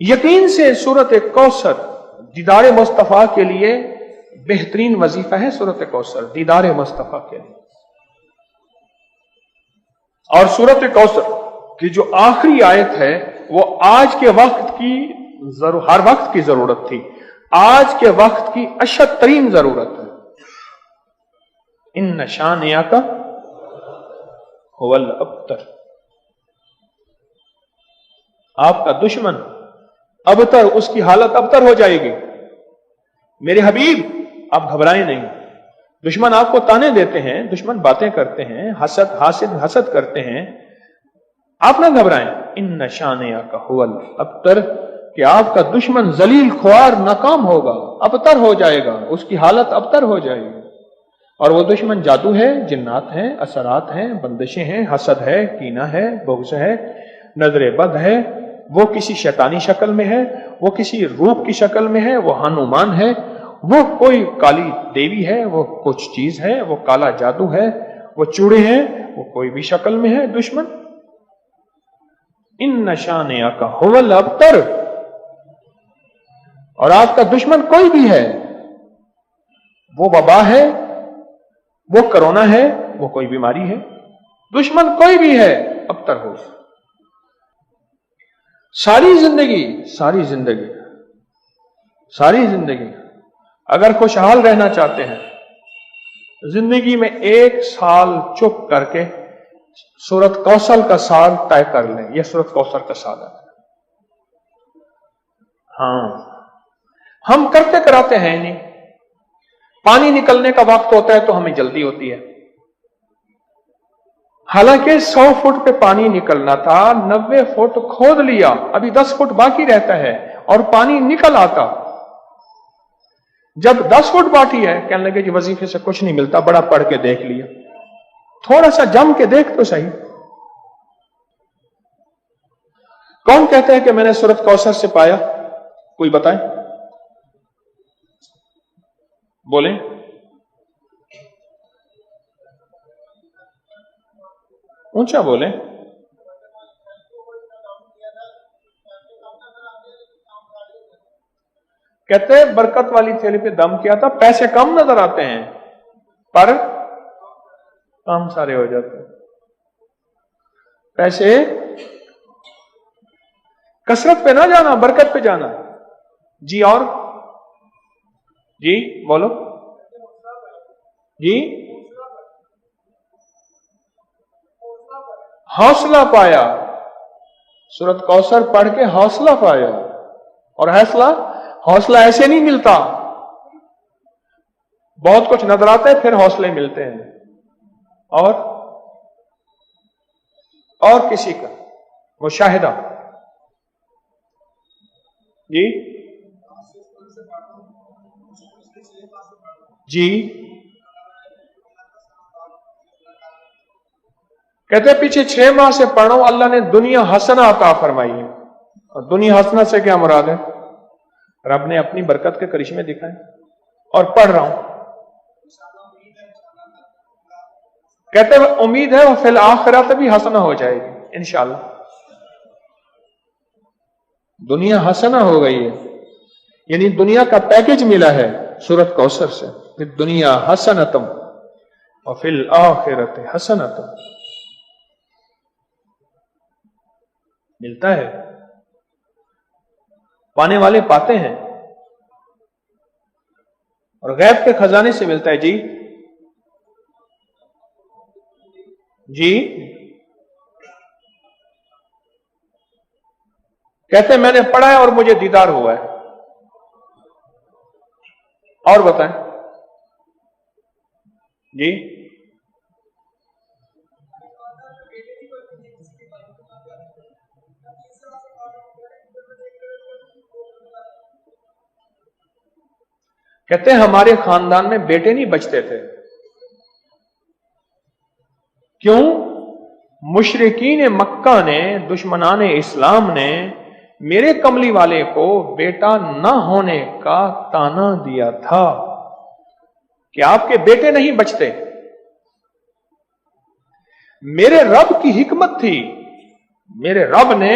یقین سے سورت کوثر دیدار مصطفیٰ کے لیے بہترین وظیفہ ہے. سورت کوثر دیدار مصطفیٰ کے لیے. اور سورت کوثر کی جو آخری آیت ہے وہ آج کے وقت کی ہر وقت کی ضرورت تھی، آج کے وقت کی اشد ترین ضرورت ہے. ان شانئک هو الابتر، آپ کا دشمن ابتر، اس کی حالت ابتر ہو جائے گی. میرے حبیب آپ گھبرائیں نہیں. دشمن آپ کو تانے دیتے ہیں، دشمن باتیں کرتے ہیں، حسد کرتے ہیں، آپ نہ گھبرائیں. ان شانئک هو الابتر، کہ آپ کا دشمن ذلیل خوار ناکام ہوگا، ابتر ہو جائے گا، اس کی حالت ابتر ہو جائے گی. اور وہ دشمن جادو ہے، جنات ہیں، اثرات ہیں، بندشیں ہیں، حسد ہے، کینہ ہے، بغض ہے، نظر بد ہے، وہ کسی شیطانی شکل میں ہے، وہ کسی روپ کی شکل میں ہے، وہ ہنومان ہے، وہ کوئی کالی دیوی ہے، وہ کچھ چیز ہے، وہ کالا جادو ہے، وہ چوڑے ہیں، وہ کوئی بھی شکل میں ہے دشمن. ان شانئک هو الابتر، اور آپ کا دشمن کوئی بھی ہے، وہ وبا ہے، وہ کرونا ہے، وہ کوئی بیماری ہے، دشمن کوئی بھی ہے ابتر ہو. ساری زندگی اگر خوشحال رہنا چاہتے ہیں، زندگی میں 1 سال چپ کر کے سورت کوثر کا سال طے کر لیں. یہ سورت کوثر کا سال ہے. ہاں، ہم کرتے کراتے ہیں نہیں. پانی نکلنے کا وقت ہوتا ہے تو ہمیں جلدی ہوتی ہے، حالانکہ 100 فٹ پہ پانی نکلنا تھا، 90 فٹ کھود لیا، ابھی 10 فٹ باقی رہتا ہے اور پانی نکل آتا. جب 10 فٹ باقی ہے کہنے لگے جی وظیفے سے کچھ نہیں ملتا، بڑا پڑھ کے دیکھ لیا. تھوڑا سا جم کے دیکھ تو صحیح. کون کہتا ہے کہ میں نے سورت کوثر سے پایا؟ کوئی بتائے، بولیں. اونچا بولیں. کہتے ہیں برکت والی تھیلی پہ دم کیا تھا، پیسے کم نظر آتے ہیں پر کام سارے ہو جاتے ہیں. پیسے کثرت پہ نہ جانا، برکت پہ جانا. جی اور جی بولو جی. حوصلہ پایا، سورت کوثر پڑھ کے حوصلہ پایا. اور حوصلہ ایسے نہیں ملتا، بہت کچھ نظر آتا ہے پھر حوصلے ملتے ہیں. اور کسی کا مشاہدہ. جی جی کہتے پیچھے 6 ماہ سے پڑھ رہا ہوں، اللہ نے دنیا حسنہ عطا فرمائی ہے. اور دنیا حسنہ سے کیا مراد ہے؟ رب نے اپنی برکت کے کرشمے دکھائے اور پڑھ رہا ہوں. کہتے ہیں امید ہے وہ فی الآخرۃ بھی حسنہ ہو جائے گی انشاءاللہ. دنیا حسنہ ہو گئی ہے، یعنی دنیا کا پیکج ملا ہے سورت کوثر سے. پھر دنیا حسنتم وفی الآخرۃ حسنتم ملتا ہے. پانے والے پاتے ہیں اور غیب کے خزانے سے ملتا ہے. جی کہتے ہیں میں نے پڑھا ہے اور مجھے دیدار ہوا ہے. اور بتائیں جی. کہتے ہیں ہمارے خاندان میں بیٹے نہیں بچتے تھے. کیوں؟ مشرکین مکہ نے، دشمنان اسلام نے میرے کملی والے کو بیٹا نہ ہونے کا تانا دیا تھا کہ آپ کے بیٹے نہیں بچتے. میرے رب کی حکمت تھی، میرے رب نے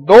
2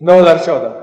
2014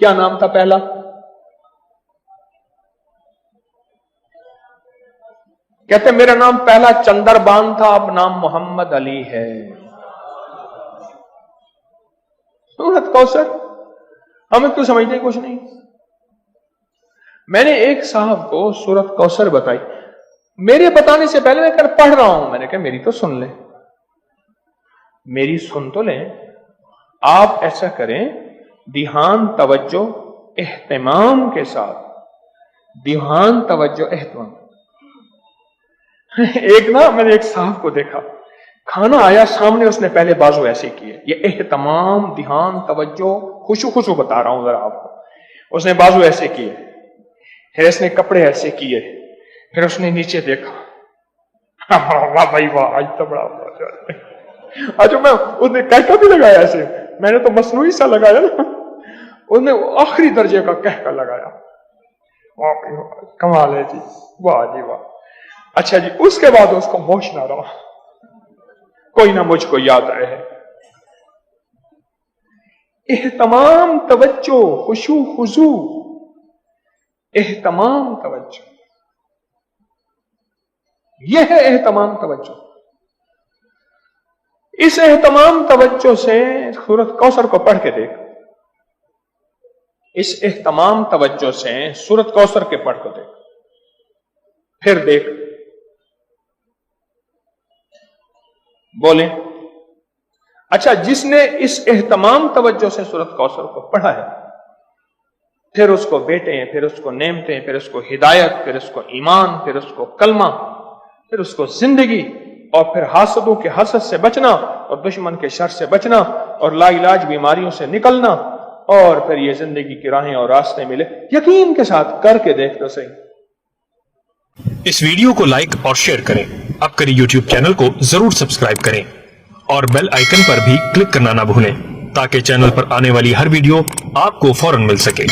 کیا نام تھا پہلا؟ کہتے میرا نام پہلا چندر بان تھا، اب نام محمد علی ہے۔ سورت کوثر ہمیں کیوں سمجھتے کچھ نہیں۔ میں نے ایک صاحب کو سورت کوثر بتائی، میرے بتانے سے پہلے میں پڑھ رہا ہوں، میں نے کہا میری تو سن لیں، میری سن تو لیں۔ آپ ایسا کریں، دھیان، توجہ، اہتمام کے ساتھ، دھیان، توجہ، اہتمام۔ ایک نا میں نے ایک صاحب کو دیکھا، کھانا آیا سامنے، اس نے پہلے بازو ایسے کیے، یہ اہتمام، دھیان، توجہ، خشوع بتا رہا ہوں ذرا آپ کو۔ اس نے بازو ایسے کیے، پھر اس نے کپڑے ایسے کیے، پھر اس نے نیچے دیکھا، واہ بھائی واہ، آج تو بڑا اچھا، میں اس نے کہہ بھی لگایا ایسے، میں نے تو مصنوعی سا لگایا نا، اس نے آخری درجے کا کہہ کر لگایا، کمال ہے جی، واہ جی واہ۔ اچھا جی، اس کے بعد اس کو ہوش نہ رہا، کوئی نہ مجھ کو یاد رہے۔ اہتمام، توجہ، خشوع خضوع، اہتمام، توجہ، یہ ہے اہتمام، توجہ۔ اس اہتمام توجہ سے سورت کوثر کو پڑھ کے دیکھ، اس اہتمام توجہ سے سورت کوثر کے پڑھ کو دیکھ، پھر دیکھ، بولیں۔ اچھا، جس نے اس اہتمام توجہ سے سورت کوثر کو پڑھا ہے، پھر اس کو بیٹے، پھر اس کو نعمتیں، پھر اس کو ہدایت، پھر اس کو ایمان، پھر اس کو کلمہ، پھر اس کو زندگی، اور پھر حاسدوں کے حسد سے بچنا، اور دشمن کے شر سے بچنا، اور لا علاج بیماریوں سے نکلنا، اور پھر یہ زندگی کی راہیں اور راستے ملے۔ یقین کے ساتھ کر کے دیکھ تو صحیح۔ اس ویڈیو کو لائک اور شیئر کریں، اب کری یوٹیوب چینل کو ضرور سبسکرائب کریں، اور بیل آئیکن پر بھی کلک کرنا نہ بھولیں تاکہ چینل پر آنے والی ہر ویڈیو آپ کو فوراً مل سکے۔